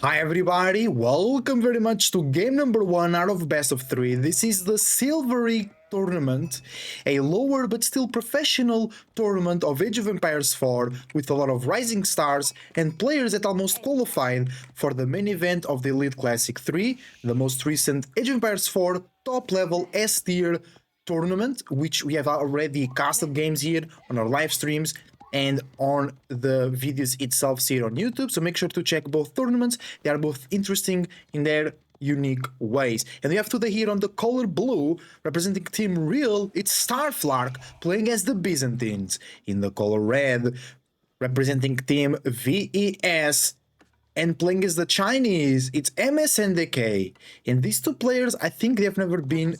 Hi everybody, welcome very much to game number 1 out of best of 3. This is the Silvery tournament, a lower but still professional tournament of Age of Empires 4 with a lot of rising stars and players that almost qualified for the main event of the Elite Classic 3, the most recent Age of Empires 4 top level S tier tournament, which we have already casted games here on our live streams and on the videos itself here on YouTube. So make sure to check both tournaments. They are both interesting in their unique ways. And we have today here on the color blue, representing Team Real, it's STARFLARK playing as the Byzantines. In the color red, representing Team VES and playing as the Chinese, it's MSN.DK. And these two players, I think they have never been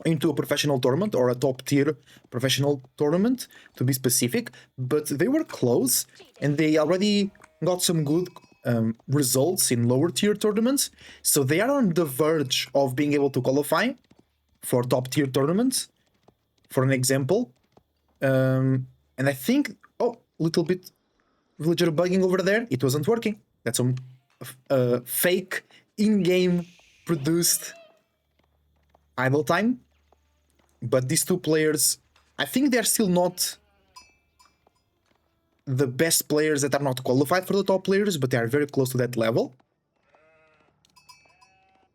into a professional tournament or a top tier professional tournament to be specific, but they were close and they already got some good results in lower tier tournaments, so they are on the verge of being able to qualify for top tier tournaments, for an example. And I think, oh, little bit villager bugging over there, it wasn't working. That's some fake in-game produced idle time. But these two players, I think they're still not the best players that are not qualified for the top players, but they are very close to that level.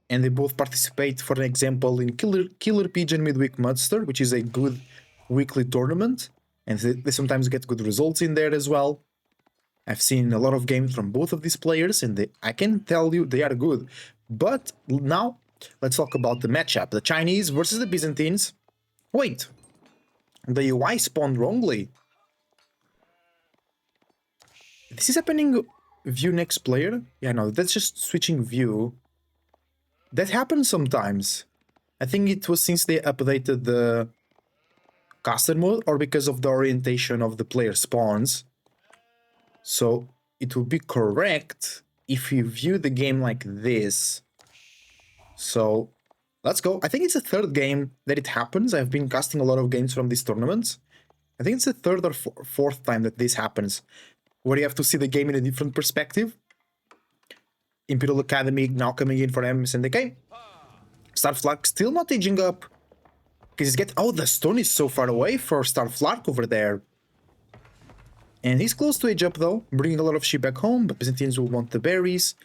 And they both participate, for an example, in Killer Pigeon Midweek Monster, which is a good weekly tournament. And they sometimes get good results in there as well. I've seen a lot of games from both of these players, and I can tell you they are good. But now, let's talk about the matchup. The Chinese versus the Byzantines. Wait, the UI spawned wrongly. This is happening view next player? Yeah, no, that's just switching view. That happens sometimes. I think it was since they updated the caster mode or because of the orientation of the player spawns. So it would be correct if you view the game like this. So let's go. I think it's the third game that it happens. I've been casting a lot of games from these tournaments. I think it's the third or fourth time that this happens, where you have to see the game in a different perspective. Imperial Academy now coming in for MSN.DK. STARFLARK still not aging up. Because he's getting... Oh, the stone is so far away for STARFLARK over there. And he's close to age up though, bringing a lot of sheep back home, but Byzantines will want the berries.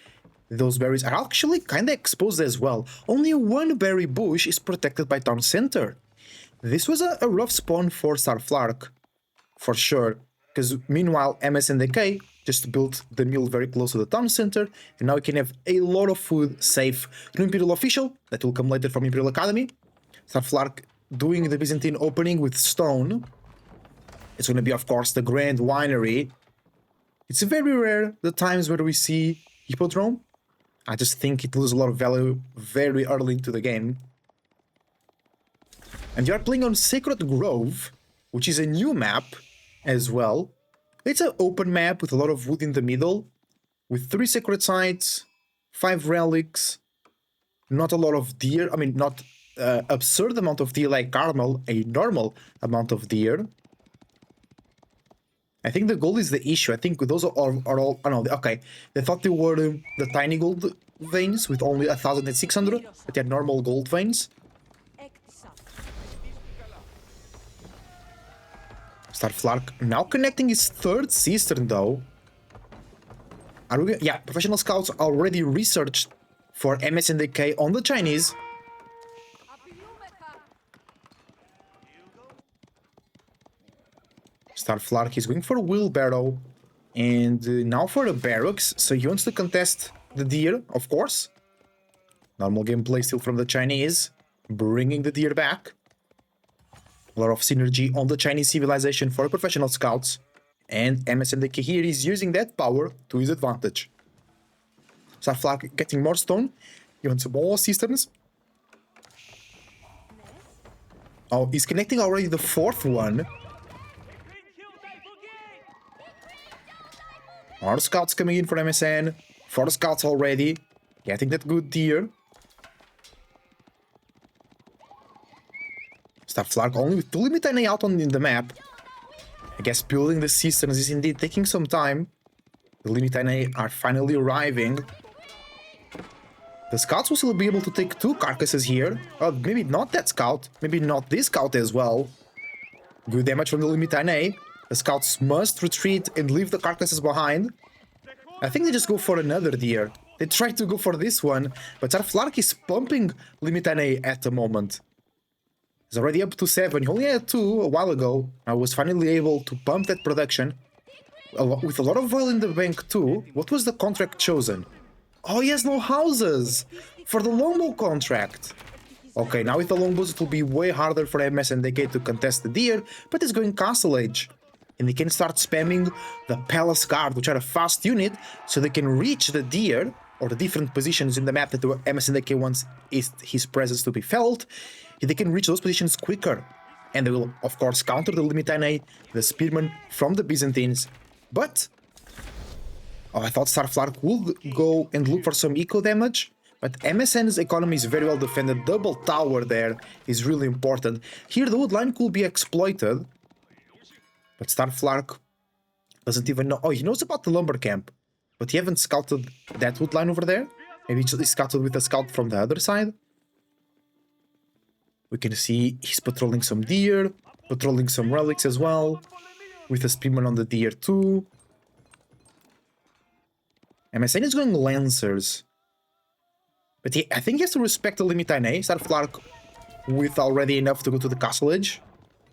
Those berries are actually kind of exposed as well. Only one berry bush is protected by town center. This was a rough spawn for STARFLARK, for sure. Because meanwhile, MSN.DK just built the mill very close to the town center, and now we can have a lot of food safe. New Imperial official, that will come later from Imperial Academy. STARFLARK doing the Byzantine opening with stone. It's going to be, of course, the Grand Winery. It's very rare the times where we see Hippodrome. I just think it loses a lot of value very early into the game. And you are playing on Sacred Grove, which is a new map as well. It's an open map with a lot of wood in the middle, with 3 sacred sites, 5 relics, not a lot of deer. I mean, not absurd amount of deer like Carmel, a normal amount of deer. I think the gold is the issue. I think those are all... Oh no, okay. They thought they were the tiny gold veins with only 1,600, but they're normal gold veins. STARFLARK now connecting his third cistern though. Are we... Yeah, professional scouts already researched for MSN.DK on the Chinese. STARFLARK is going for a wheelbarrow, and now for the barracks, so he wants to contest the deer, of course. Normal gameplay still from the Chinese, bringing the deer back. A lot of synergy on the Chinese civilization for professional scouts, and MSN.DK here is using that power to his advantage. STARFLARK getting more stone, he wants more cisterns. Oh, he's connecting already the 4th one. More scouts coming in for MSN. 4 scouts already. Getting that good deer. STARFLARK only with 2 limited out in the map. I guess building the cisterns is indeed taking some time. The Limitane are finally arriving. The scouts will still be able to take 2 carcasses here. Maybe not that scout. Maybe not this scout as well. Good damage from the Limitane. The scouts must retreat and leave the carcasses behind. I think they just go for another deer. They tried to go for this one, but STARFLARK is pumping Limitane at the moment. He's already up to 7. He only had 2 a while ago. I was finally able to pump that production. With a lot of oil in the bank too. What was the contract chosen? Oh, he has no houses for the longbow contract. Okay, now with the longbows it will be way harder for MSN.DK to contest the deer, but it's going Castle Age. And they can start spamming the Palace Guard, which are a fast unit, so they can reach the deer, or the different positions in the map that the MSN.DK wants his presence to be felt. They can reach those positions quicker. And they will, of course, counter the Limitane, the Spearmen from the Byzantines. But I thought STARFLARK would go and look for some eco damage, but MSN's economy is very well defended. Double tower there is really important. Here the wood line could be exploited, but STARFLARK doesn't even know. Oh, he knows about the lumber camp, but he haven't scouted that wood line over there. Maybe he scouted with a scout from the other side. We can see he's patrolling some deer, patrolling some relics as well, with a spearman on the deer too. MSN is going Lancers. But I think he has to respect the Limitane. STARFLARK, with already enough to go to the Castle Edge,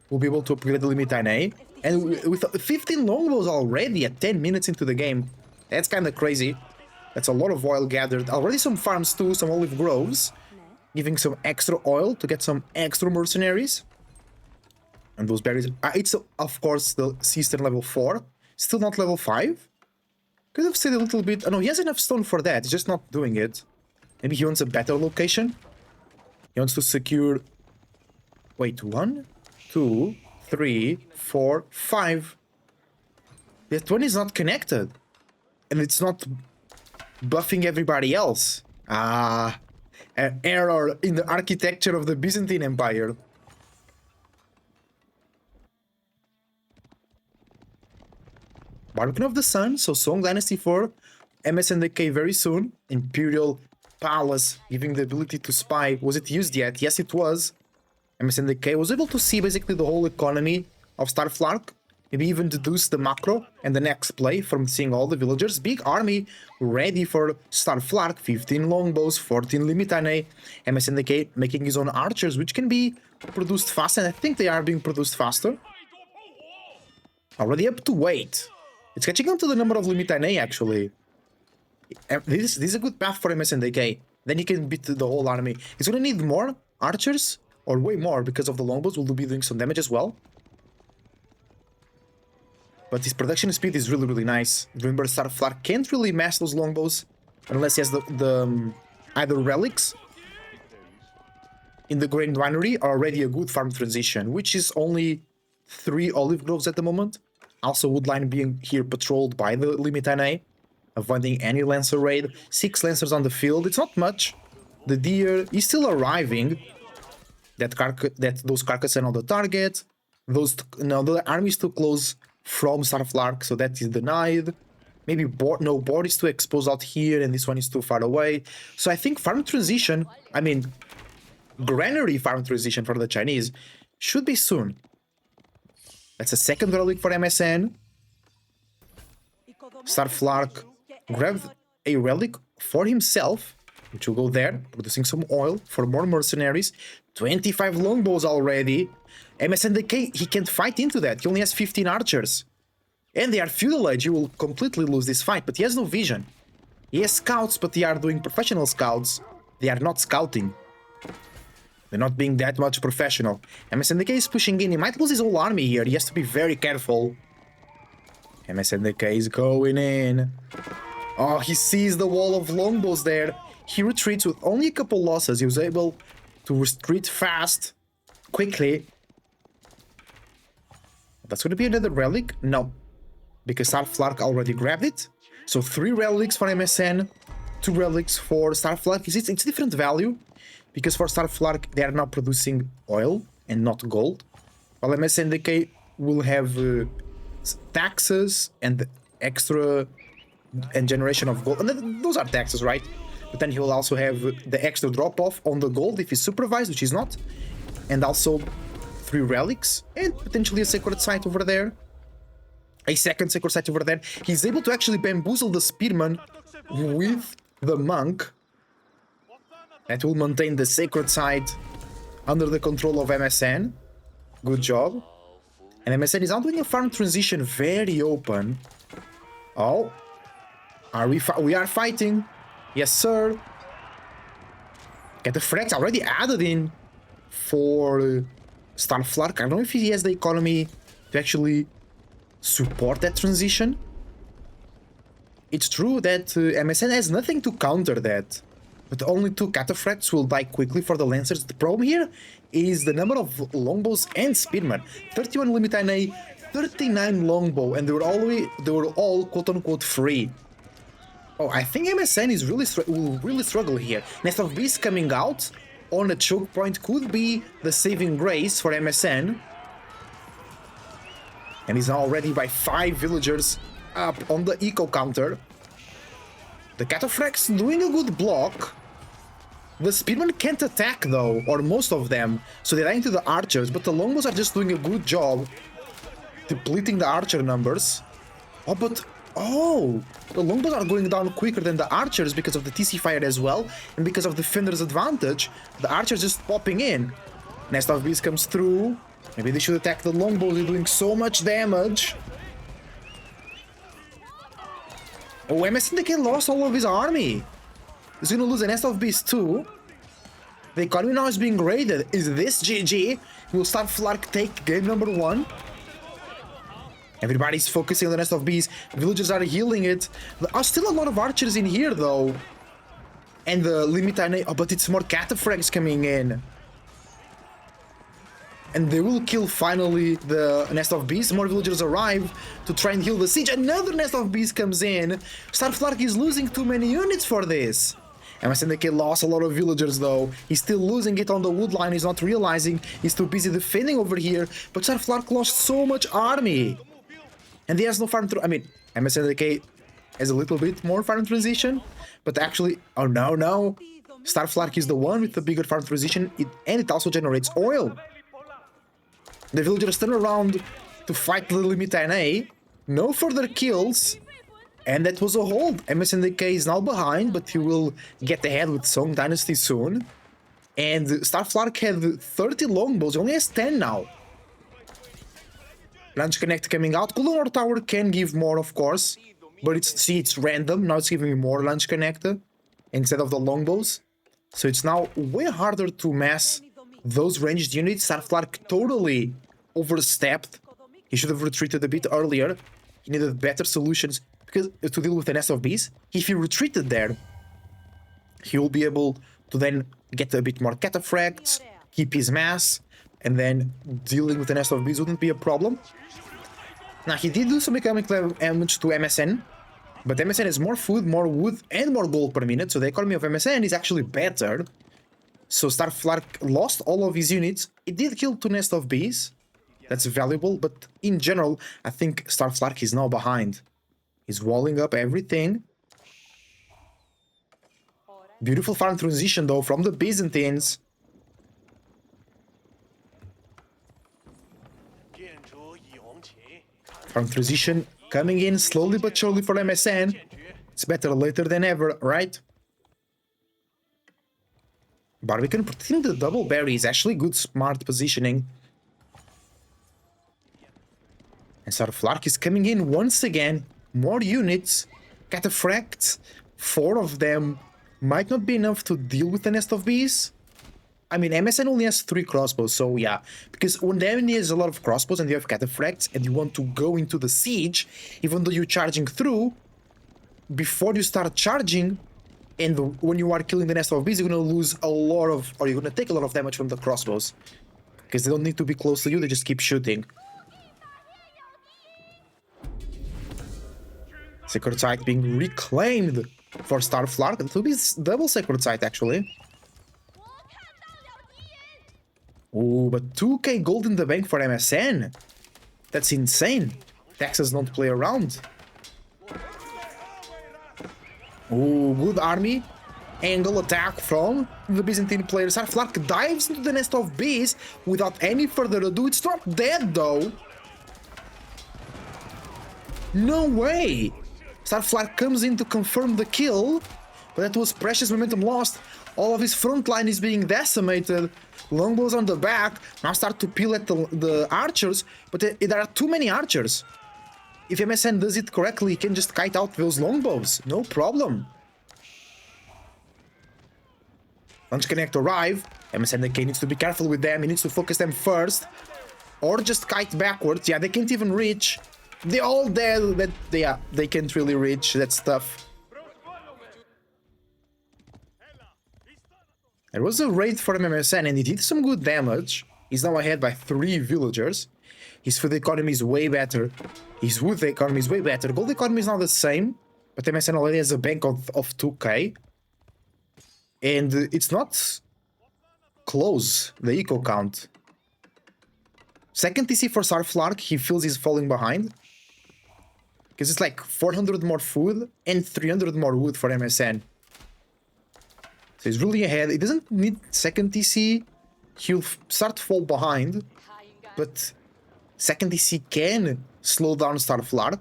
will be able to upgrade the Limitane. And with 15 longbows already at 10 minutes into the game, that's kind of crazy. That's a lot of oil gathered. Already some farms too, some olive groves, giving some extra oil to get some extra mercenaries. And those berries... it's, of course, the Cistern level 4. Still not level 5. Could have stayed a little bit... Oh, no, he has enough stone for that. He's just not doing it. Maybe he wants a better location. He wants to secure... Wait, 1, 2, 3, 4, 5. That one is not connected. And it's not buffing everybody else. An error in the architecture of the Byzantine Empire. Barbican of the Sun, so Song Dynasty 4, MSN.DK very soon, Imperial Palace, giving the ability to spy. Was it used yet? Yes, it was. MSN.DK was able to see basically the whole economy of STARFLARK, maybe even deduce the macro and the next play from seeing all the villagers. Big army ready for STARFLARK, 15 longbows, 14 Limitane, MSN.DK making his own archers, which can be produced fast, and I think they are being produced faster. Already up to 8. It's catching on to the number of Limitane, actually. This is a good path for MSN.DK. Then he can beat the whole army. He's gonna need more archers, or way more, because of the longbows will be doing some damage as well. But his production speed is really, really nice. Remember, STARFLARK can't really mass those longbows unless he has the either relics in the grain winery or already a good farm transition, which is only 3 olive groves at the moment. Also, woodline being here patrolled by the Limitane, avoiding any Lancer raid. 6 Lancers on the field. It's not much. The deer is still arriving. Those carcasses are on the target. The army is too close from STARFLARK, so that is denied. Maybe no board is too exposed out here, and this one is too far away. So I think farm transition, I mean, granary farm transition for the Chinese should be soon. That's a second relic for MSN. STARFLARK grabbed a relic for himself, which will go there, producing some oil for more mercenaries. 25 longbows already. MSN.DK, he can't fight into that. He only has 15 archers. And they are feudal age. He will completely lose this fight, but he has no vision. He has scouts, but they are doing professional scouts. They are not scouting. They're not being that much professional. MSN.DK is pushing in. He might lose his whole army here. He has to be very careful. MSN.DK is going in. Oh, he sees the wall of longbows there. He retreats with only a couple losses. He was able to retreat fast, quickly. That's going to be another relic? No. Because STARFLARK already grabbed it. So 3 relics for MSN, 2 relics for STARFLARK. It's different value. Because for STARFLARK, they are now producing oil and not gold. While MSN.DK will have taxes and extra and generation of gold. And those are taxes, right? But then he will also have the extra drop-off on the gold if he's supervised, which he's not. And also 3 relics and potentially a sacred site over there. A second sacred site over there. He's able to actually bamboozle the spearman with the monk. That will maintain the sacred site under the control of MSN. Good job. And MSN is now doing a farm transition very open. Oh. We are fighting. Yes, sir. Get the frags already added in for STARFLARK. I don't know if he has the economy to actually support that transition. It's true that MSN has nothing to counter that. But only 2 cataphracts will die quickly for the Lancers. The problem here is the number of longbows and spearmen. 31 limit NA, 39 longbow, and they were all quote-unquote free. Oh, I think MSN is will really struggle here. Nest of Beasts coming out on a choke point could be the saving grace for MSN. And he's now already by 5 villagers up on the eco counter. The cataphracts doing a good block. The spearmen can't attack though, or most of them, so they're dying to the archers, but the longbows are just doing a good job depleting the archer numbers. Oh, but the longbows are going down quicker than the archers because of the TC fire as well, and because of the Defender's advantage, the archers just popping in. Nest of Beasts comes through. Maybe they should attack the longbows, they're doing so much damage. Oh, MSN.DK lost all of his army. He's gonna lose a Nest of Beasts too. The economy now is being raided. Is this GG? Will STARFLARK take game number 1? Everybody's focusing on the Nest of Beasts. Villagers are healing it. There are still a lot of archers in here though. And the limit NA. Oh, but it's more cataphracts coming in. And they will kill finally the Nest of Beasts. More villagers arrive to try and heal the siege. Another Nest of Beasts comes in. STARFLARK is losing too many units for this. MSN.DK lost a lot of villagers though. He's still losing it on the wood line. He's not realizing. He's too busy defending over here. But STARFLARK lost so much army. And he has no farm. I mean, MSN.DK has a little bit more farm transition. But actually, oh no. STARFLARK is the one with the bigger farm transition. And it also generates oil. The villagers turn around to fight the limit NA. No further kills. And that was a hold. MSN.DK is now behind, but he will get ahead with Song Dynasty soon. And STARFLARK had 30 longbows. He only has 10 now. Launch Connect coming out. Golden Tower can give more, of course. But it's random. Now it's giving me more Launch Connect instead of the longbows. So it's now way harder to mass those ranged units. STARFLARK totally overstepped. He should have retreated a bit earlier. He needed better solutions to deal with the Nest of Beasts. If he retreated there, he will be able to then get a bit more cataphracts, keep his mass, and then dealing with the Nest of Beasts wouldn't be a problem. Now, he did do some economic damage to MSN, but MSN has more food, more wood, and more gold per minute, so the economy of MSN is actually better. So STARFLARK lost all of his units. It did kill 2 Nest of Beasts. That's valuable, but in general, I think STARFLARK is now behind. He's walling up everything. Beautiful farm transition, though, from the Byzantines. Farm transition coming in slowly but surely for MSN. It's better later than ever, right? Barbican protecting the double berry is actually good, smart positioning. And STARFLARK is coming in once again. More units. Cataphracts. 4 of them might not be enough to deal with the Nest of Beasts. I mean, MSN only has 3 crossbows, so yeah. Because when the enemy has a lot of crossbows and you have cataphracts and you want to go into the siege, even though you're charging through, before you start charging, and when you are killing the Nest of Beasts, you're going to lose a lot of, or you're going to take a lot of damage from the crossbows. Because they don't need to be close to you, they just keep shooting. Sacred Site being reclaimed for STARFLARK. It will be double Sacred Site, actually. Oh, but 2k gold in the bank for MSN. That's insane. Texas don't play around. Oh, good army. Angle attack from the Byzantine player. STARFLARK dives into the nest of bees without any further ado. It's not dead though. No way! STARFLARK comes in to confirm the kill, but that was precious momentum lost. All of his front line is being decimated. Longbows on the back now start to peel at the archers, but there are too many archers. If MSN does it correctly, he can just kite out those longbows, no problem. Launch Connect arrive. MSN.DK needs to be careful with them. He needs to focus them first, or just kite backwards. Yeah, they can't even reach. They're all dead. That they can't really reach. That's tough. There was a raid for MSN and he did some good damage. He's now ahead by 3 villagers. His food economy is way better. His wood economy is way better. Gold economy is now the same, but MSN already has a bank of 2k. And it's not close, the eco count. Second TC for STARFLARK, he feels he's falling behind. Because it's like 400 more food and 300 more wood for MSN. So he's really ahead. He doesn't need second TC. He'll start to fall behind. But second TC can slow down STARFLARK.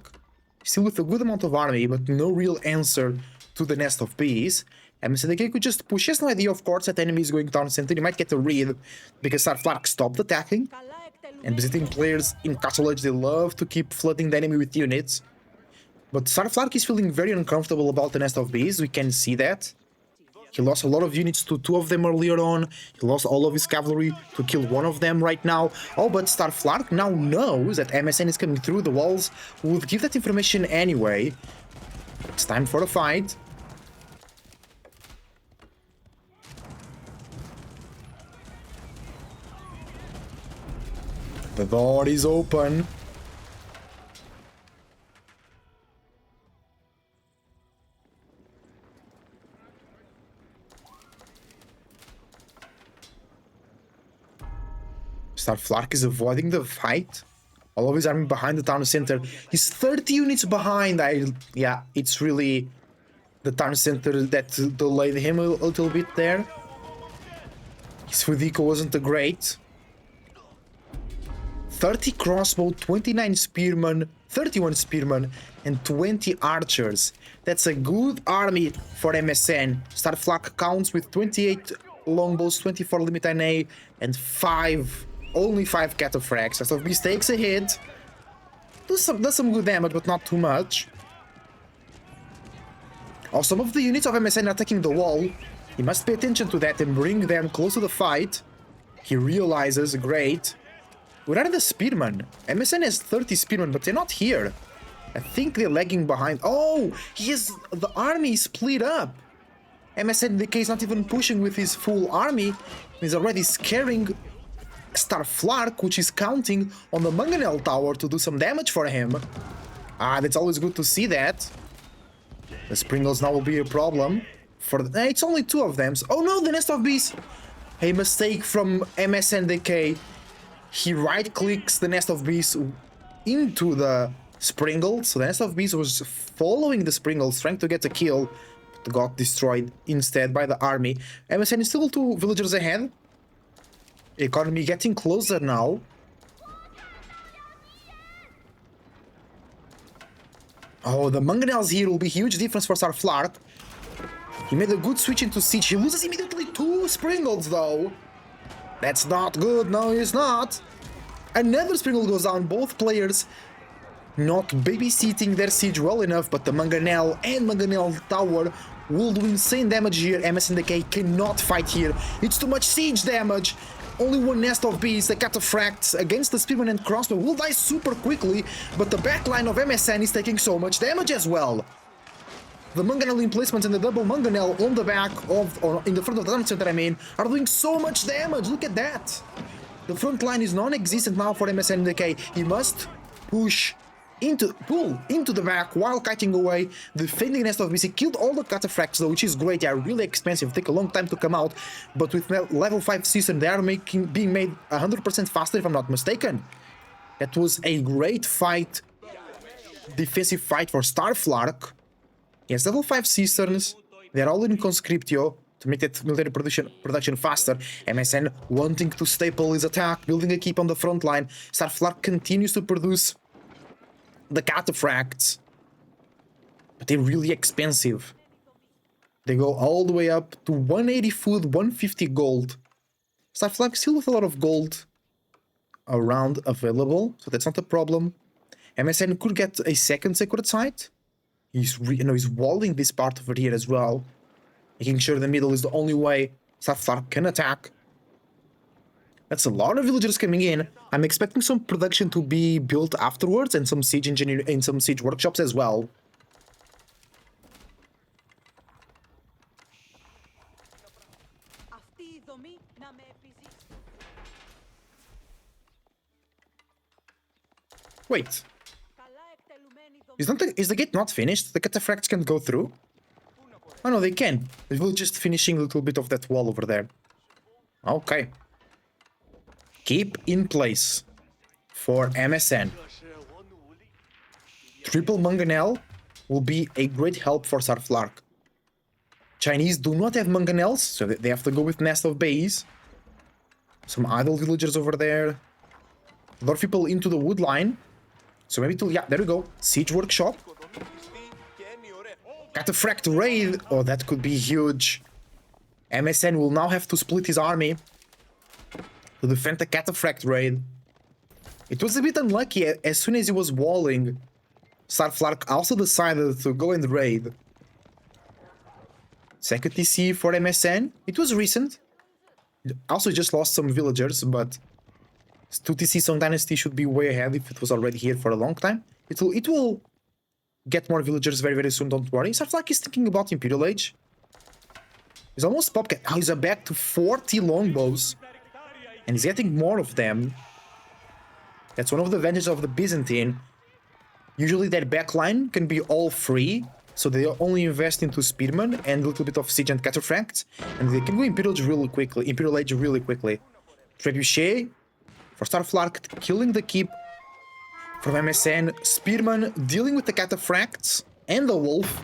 Still with a good amount of army, but no real answer to the nest of bees. MSN.DK could just push. He has no idea, of course, that enemy is going down center. He might get a read because STARFLARK stopped attacking. And Byzantine players in Castle Edge, they love to keep flooding the enemy with units. But STARFLARK is feeling very uncomfortable about the nest of bees. We can see that. He lost a lot of units to 2 of them earlier on. He lost all of his cavalry to kill 1 of them right now. Oh, but STARFLARK now knows that MSN is coming through the walls. Would give that information anyway. It's time for a fight. The door is open. STARFLARK is avoiding the fight. All of his army behind the town center. He's 30 units behind. Yeah, it's really the town center that delayed him a little bit there. His food eco wasn't great. 30 crossbow, 29 spearmen, 31 spearmen, and 20 archers. That's a good army for MSN. STARFLARK counts with 28 longbows, 24 limit NA, and only 5 cataphracts. As of beast takes a hit. Does some good damage, but not too much. Oh, some of the units of MSN are attacking the wall. He must pay attention to that and bring them close to the fight. He realizes, great. Where are the spearmen? MSN has 30 spearmen, but they're not here. I think they're lagging behind. Oh, the army split up. MSN.DK is not even pushing with his full army. He's already scaring STARFLARK, which is counting on the Mangonel Tower to do some damage for him. Ah, that's always good to see that. The Springles now will be a problem. It's only 2 of them. Oh no, the nest of bees. A mistake from MSN.DK. He right-clicks the nest of bees into the Springle. So the nest of bees was following the Springles, trying to get a kill, but got destroyed instead by the army. MSN is still 2 villagers ahead. Economy getting closer now. Oh, the Mangonels here will be huge difference for STARFLARK. He made a good switch into siege. He loses immediately 2 Springles though. That's not good. No, it's not. Another Springle goes down. Both players not babysitting their siege well enough, but the Mangonel and Mangonel Tower will do insane damage here. MSN.DK cannot fight here. It's too much siege damage. Only 1 nest of bees, the cataphracts against the spearman and crossbow will die super quickly, but the backline of MSN is taking so much damage as well. The Mangonel emplacements and the double Mangonel on the back of, or in the front of the town center, I mean, are doing so much damage. Look at that. The front line is non-existent now for MSN.DK. He must pull into the back while kiting away, defending the nest of bees. He killed all the cataphracts though, which is great. They are really expensive, take a long time to come out, but with level 5 season, they are being made 100% faster if I'm not mistaken. That was a great fight, defensive fight for STARFLARK. He has level 5 cisterns. They're all in conscriptio to make that military production faster. MSN wanting to staple his attack, building a keep on the front line. STARFLARK continues to produce the cataphracts, but they're really expensive. They go all the way up to 180 food, 150 gold. STARFLARK still with a lot of gold around available, so that's not a problem. MSN could get a second sacred site. He's walling this part over here as well, making sure the middle is the only way STARFLARK can attack. That's a lot of villagers coming in. I'm expecting some production to be built afterwards and some siege engineering and some siege workshops as well. Wait. Is the gate not finished? The cataphracts can't go through? Oh no, they can. They will just finishing a little bit of that wall over there. Okay. Keep in place for MSN. Triple mangonel will be a great help for STARFLARK. Chinese do not have mangonels, so they have to go with Nest of Bays. Some idle villagers over there. A lot of people into the wood line. So maybe to, yeah, there we go. Siege workshop. Cataphract raid. Oh, that could be huge. MSN will now have to split his army to defend the Cataphract raid. It was a bit unlucky. As soon as he was walling, STARFLARK also decided to go and raid. Second TECIII for MSN. It was recent. Also just lost some villagers, but 2 TECIII Song Dynasty should be way ahead if it was already here for a long time. It will get more villagers very, very soon, don't worry. STARFLARK is thinking about Imperial Age. He's almost popcat. Oh, he's back to 40 longbows. And he's getting more of them. That's one of the advantages of the Byzantine. Usually their backline can be all free, so they only invest into spearmen and a little bit of siege and cataphracts, and they can go Imperial Age really quickly. Trebuchet for STARFLARK, killing the keep from MSN. Spearman dealing with the cataphracts and the wolf.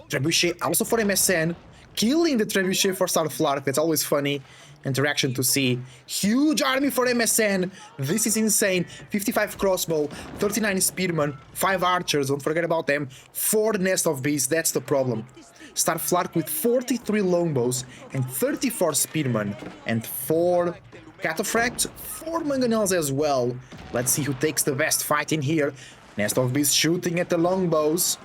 Trebuchet also for MSN, killing the trebuchet for STARFLARK. That's always funny interaction to see. Huge army for MSN. This is insane. 55 crossbow, 39 spearmen, 5 archers, don't forget about them, 4 nest of bees. That's the problem. STARFLARK with 43 longbows and 34 spearmen and 4 cataphracts, 4 mangonels as well. Let's see who takes the best fight in here. Nest of bees shooting at the longbows.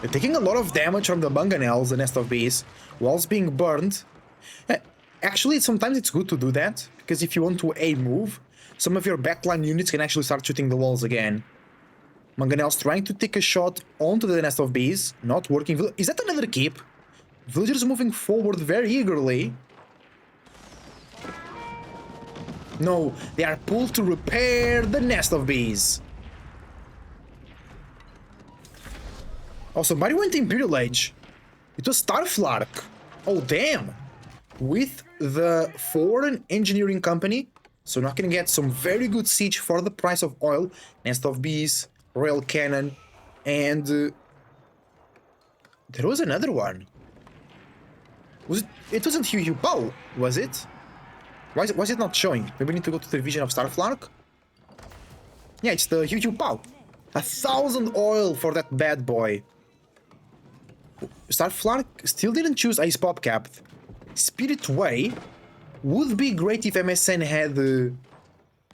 They're taking a lot of damage from the mangonels, the Nest of Bees. Walls being burned. Actually, sometimes it's good to do that, because if you want to A move, some of your backline units can actually start shooting the walls again. Mangonels trying to take a shot onto the Nest of Bees. Not working. Is that another keep? Villagers moving forward very eagerly. No, they are pulled to repair the Nest of Bees. Oh, somebody went Imperial Age. It was STARFLARK. Oh, damn. With the foreign engineering company. So now can get some very good siege for the price of oil. Nest of Bees, rail cannon, and there was another one. It wasn't Hu Pao, was it? Why is it not showing? Maybe we need to go to the division of STARFLARK. Yeah, it's the Hu Pao. 1,000 oil for that bad boy. STARFLARK still didn't choose Ace Popcap. Spirit Way would be great if MSN had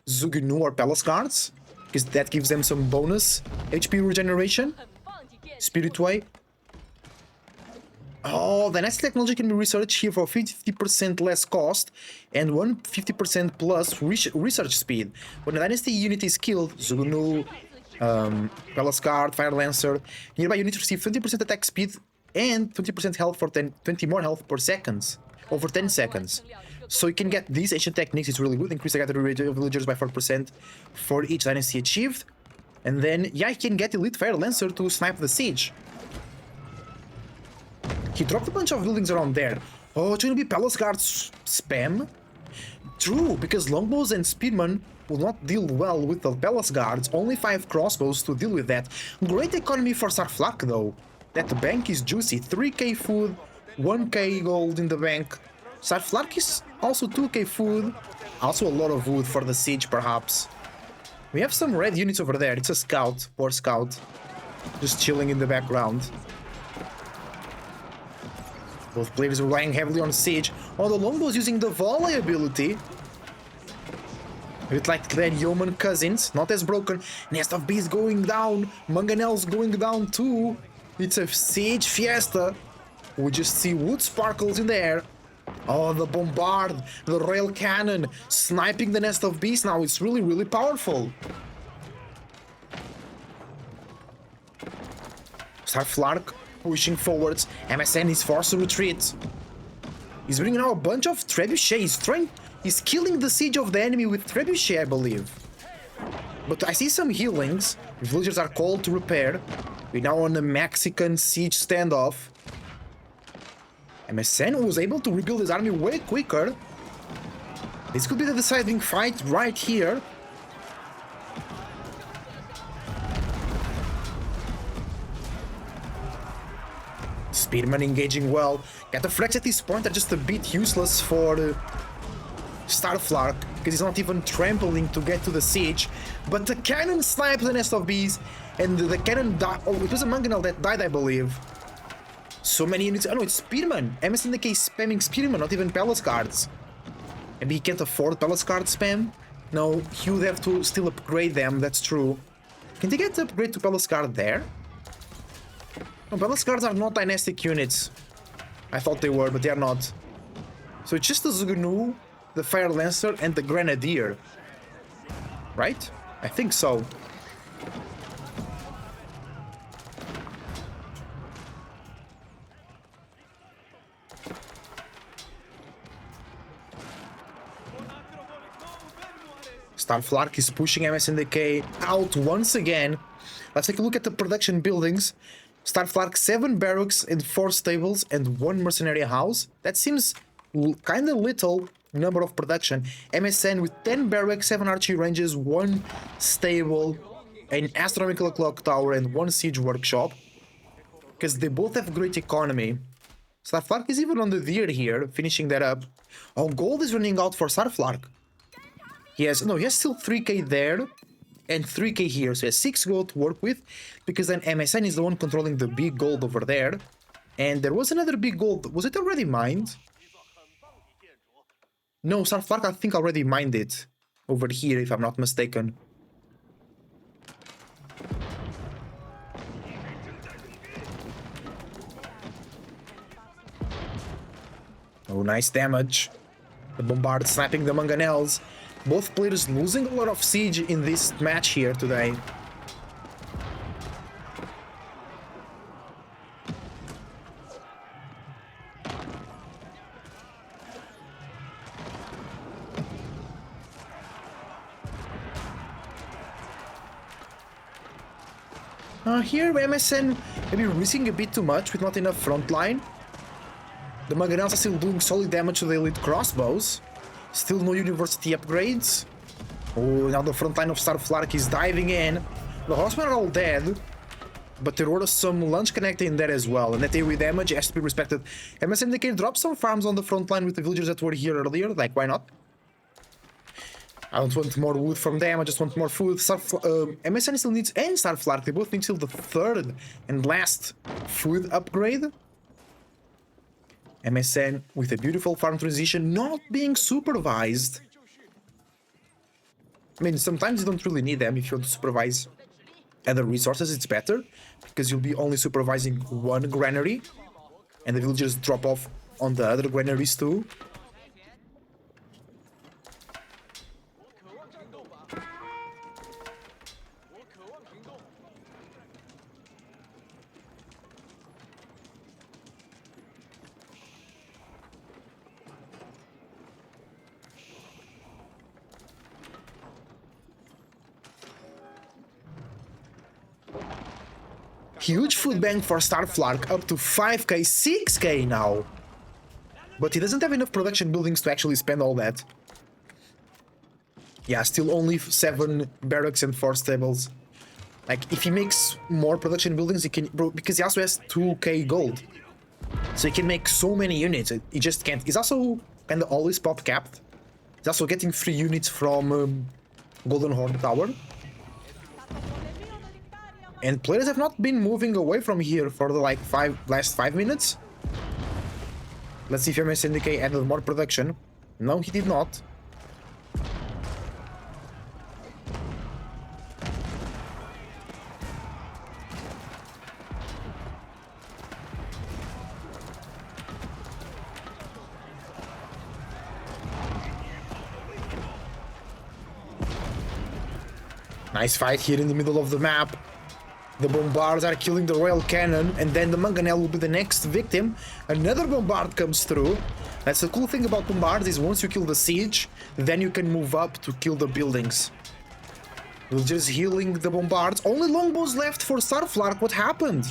Zugnu or Palace Guards, because that gives them some bonus HP regeneration. Spirit Way. Oh, the next technology can be researched here for 50% less cost and 150% plus research speed. When a dynasty unit is killed, Zugnu, Palace Guard, Fire Lancer, nearby units receive 20% attack speed and 20% health for 20 more health per seconds, over 10 seconds. So you can get these ancient techniques, it's really good. Increase the gathering rate of villagers by 4% for each dynasty achieved. And then, yeah, you can get Elite Fire Lancer to snipe the siege. He dropped a bunch of buildings around there. Oh, it's gonna be Palace Guards spam. True, because longbows and spearmen will not deal well with the palace guards, only 5 crossbows to deal with that. Great economy for STARFLARK though. That bank is juicy, 3k food, 1k gold in the bank. STARFLARK is also 2k food, also a lot of wood for the siege perhaps. We have some red units over there, it's a scout, poor scout. Just chilling in the background. Both players relying heavily on siege. Oh, the longbows using the volley ability. A bit like their yeoman cousins, not as broken. Nest of Bees going down, Mangonels going down too. It's a siege fiesta. We just see wood sparkles in the air. Oh, the bombard, the rail cannon, sniping the Nest of Bees now. It's really, really powerful. STARFLARK pushing forwards. MSN is forced to retreat. He's bringing out a bunch of trebuchets. He's killing the siege of the enemy with trebuchet, I believe. But I see some healings. Villagers are called to repair. We're now on a Mexican siege standoff. MSN was able to rebuild his army way quicker. This could be the deciding fight right here. Spearman engaging well. Got the frags at this point are just a bit useless for STARFLARK because he's not even trampling to get to the siege. But the cannon snipes the Nest of Bees, and the cannon died. Oh, it was a Mangonel that died, I believe. So many units. Oh no, it's Spearman. MSN.DK spamming Spearman, not even Palace Guards. Maybe he can't afford Palace Guard spam. No, he would have to still upgrade them, that's true. Can they get the upgrade to Palace Guard there? No, Palace Guards are not dynastic units. I thought they were, but they are not. So it's just the Zugnu, the Fire Lancer, and the Grenadier. Right? I think so. STARFLARK is pushing MSN.DK out once again. Let's take a look at the production buildings. STARFLARK 7 barracks and 4 stables and 1 mercenary house. That seems kinda little number of production. MSN with 10 barracks, 7 archery ranges, 1 stable, an astronomical clock tower and 1 siege workshop. Because they both have great economy. STARFLARK is even on the deer here, finishing that up. Oh, gold is running out for STARFLARK. He has still 3k there and 3k here, so he has 6 gold to work with, because then MSN is the one controlling the big gold over there. And there was another big gold. Was it already mined? No, STARFLARK I think already mined it over here, if I'm not mistaken. Oh, nice damage. The bombard sniping the Mangonels. Both players losing a lot of siege in this match here today. Here MSN maybe risking a bit too much with not enough front line. The Mangonels are still doing solid damage to the elite crossbows. Still no university upgrades. Oh, now the front line of STARFLARK is diving in. The horsemen are all dead, but there were some lunge connector in there as well, and that AoE damage has to be respected. MSN.DK dropped some farms on the front line with the villagers that were here earlier, like why not? I don't want more wood from them, I just want more food. MSN still needs, and STARFLARK, they both need still the 3rd and last food upgrade. MSN with a beautiful farm transition, not being supervised. I mean, sometimes you don't really need them if you want to supervise other resources, it's better, because you'll be only supervising one granary, and the villagers drop off on the other granaries too. Huge food bank for STARFLARK, up to 5k, 6k now. But he doesn't have enough production buildings to actually spend all that. Yeah, still only 7 barracks and 4 stables. Like, if he makes more production buildings, he can... Bro, because he also has 2k gold. So he can make so many units, he just can't. He's also kind of always pop capped. He's also getting 3 units from Golden Horn Tower. And players have not been moving away from here for the like last 5 minutes. Let's see if MSN.DK added more production. No, he did not. Nice fight here in the middle of the map. The bombards are killing the royal cannon, and then the mangonel will be the next victim. Another bombard comes through. That's the cool thing about bombards, is once you kill the siege, then you can move up to kill the buildings. We're just healing the bombards. Only longbows left for STARFLARK. What happened?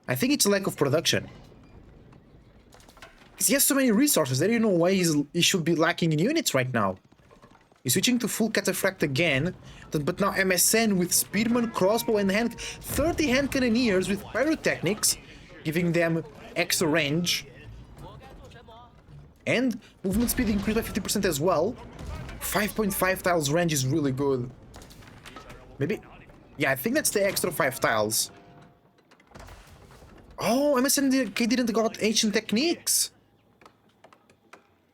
I think it's lack of production. Because he has so many resources, there is no way he should be lacking in units right now. He's switching to full cataphract again, but now MSN with spearman, crossbow, and 30 hand cannoneers with pyrotechnics, giving them extra range. And movement speed increased by 50% as well. 5.5 tiles range is really good. Maybe... Yeah, I think that's the extra 5 tiles. Oh, MSN.DK didn't got ancient techniques.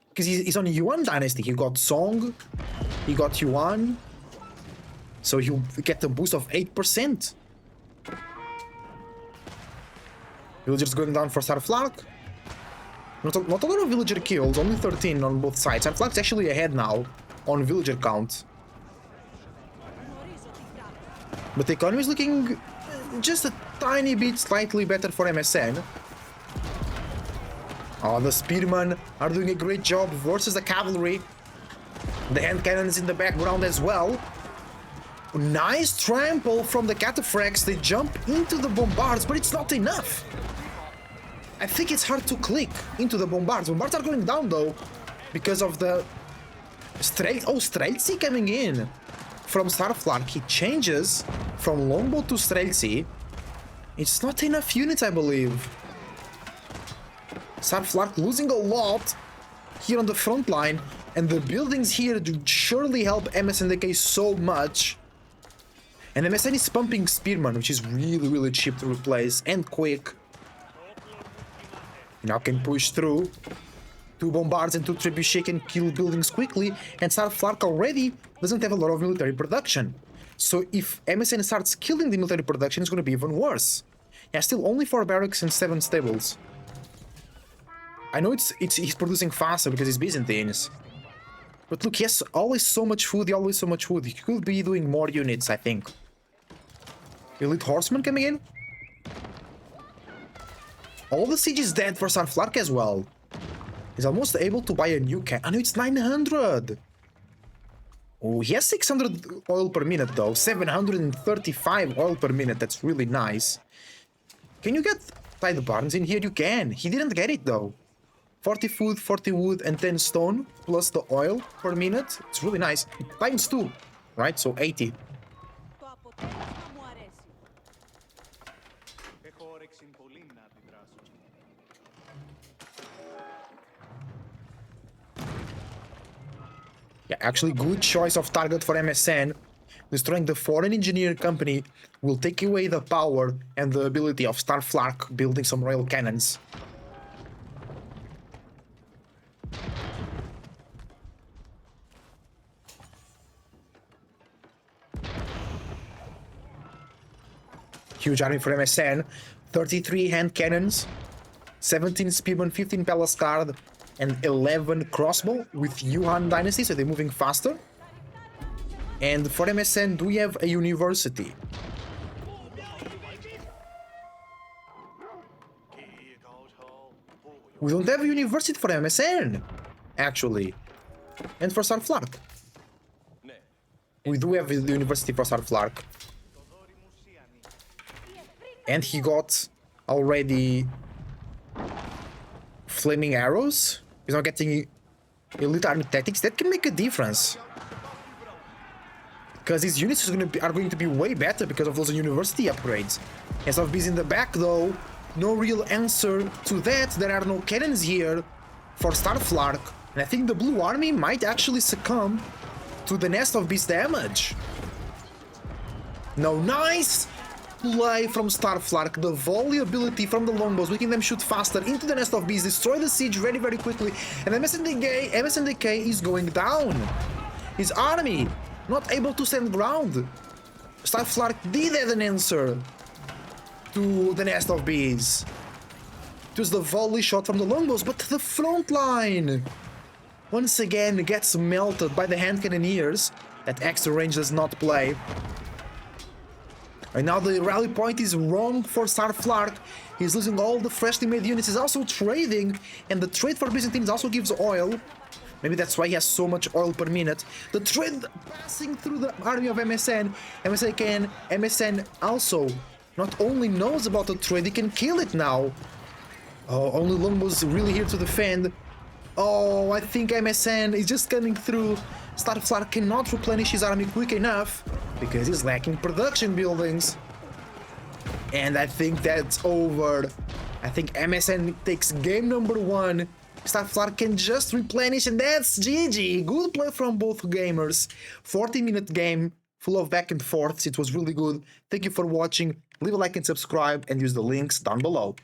Because he's on Yuan Dynasty. He got Song, he got Yuan. So he'll get a boost of 8%. Villagers going down for STARFLARK. Not a lot of villager kills, only 13 on both sides. STARFLARK's actually ahead now on villager count. But the economy is looking just a tiny bit slightly better for MSN. Oh, the spearmen are doing a great job versus the cavalry. The hand cannons in the background as well. Nice trample from the cataphracts. They jump into the bombards, but it's not enough. I think it's hard to click into the bombards. Bombards are going down though, because of the TECIII coming in from STARFLARK. He changes from longbow to TECIII. It's not enough units, I believe. STARFLARK losing a lot here on the front line, and the buildings here do surely help MSN.DK so much. And MSN is pumping spearman, which is really cheap to replace and quick. Now can push through. 2 bombards and 2 trebuchet can kill buildings quickly, and STARFLARK already doesn't have a lot of military production. So if MSN starts killing the military production, it's going to be even worse. Yeah, still only 4 barracks and 7 stables. I know he's producing faster because he's Byzantines. But look, he has always so much food, He could be doing more units, I think. Elite horseman coming in. All the siege is dead for STARFLARK as well. He's almost able to buy a new cannon. I know it's 900. Oh, he has 600 oil per minute though. 735 oil per minute. That's really nice. Can you get tide barns in here? You can. He didn't get it though. 40 food, 40 wood, and 10 stone, plus the oil per minute. It's really nice. Times 2, right? So 80. Yeah, actually good choice of target for MSN. Destroying the foreign engineer company will take away the power and the ability of STARFLARK building some royal cannons. Huge army for MSN. 33 hand cannons, 17 spearmen, 15 palace guard, and 11 crossbow with Yuan Dynasty, so they're moving faster. And for MSN, do we have a university? We don't have a university for MSN, actually. And for STARFLARK. We do have the university for STARFLARK. And he got already flaming arrows. He's not getting Elite Army Tactics, that can make a difference. Because these units are going to be way better because of those university upgrades. As of bees in the back though, no real answer to that. There are no cannons here for STARFLARK. And I think the blue army might actually succumb to the Nest of Beast damage. No, nice play from STARFLARK. The volley ability from the longbows, making them shoot faster into the Nest of Bees, destroy the siege very, very quickly. And MSN.DK is going down. His army not able to stand ground. STARFLARK did have an answer to the Nest of Bees. It was the volley shot from the longbows, but the front line once again gets melted by the hand cannoneers. That extra range does not play. And now the rally point is wrong for STARFLARK. He's losing all the freshly made units. He's also trading, and the trade for Byzantines also gives oil. Maybe that's why he has so much oil per minute. The trade passing through the army of MSN. MSN also not only knows about the trade, he can kill it now. Oh, only longbows really here to defend. Oh, I think MSN is just coming through. STARFLARK cannot replenish his army quick enough because he's lacking production buildings. And I think that's over. I think MSN takes game number 1. STARFLARK can just replenish, and that's GG. Good play from both gamers. 40-minute game, full of back and forths. It was really good. Thank you for watching. Leave a like and subscribe, and use the links down below.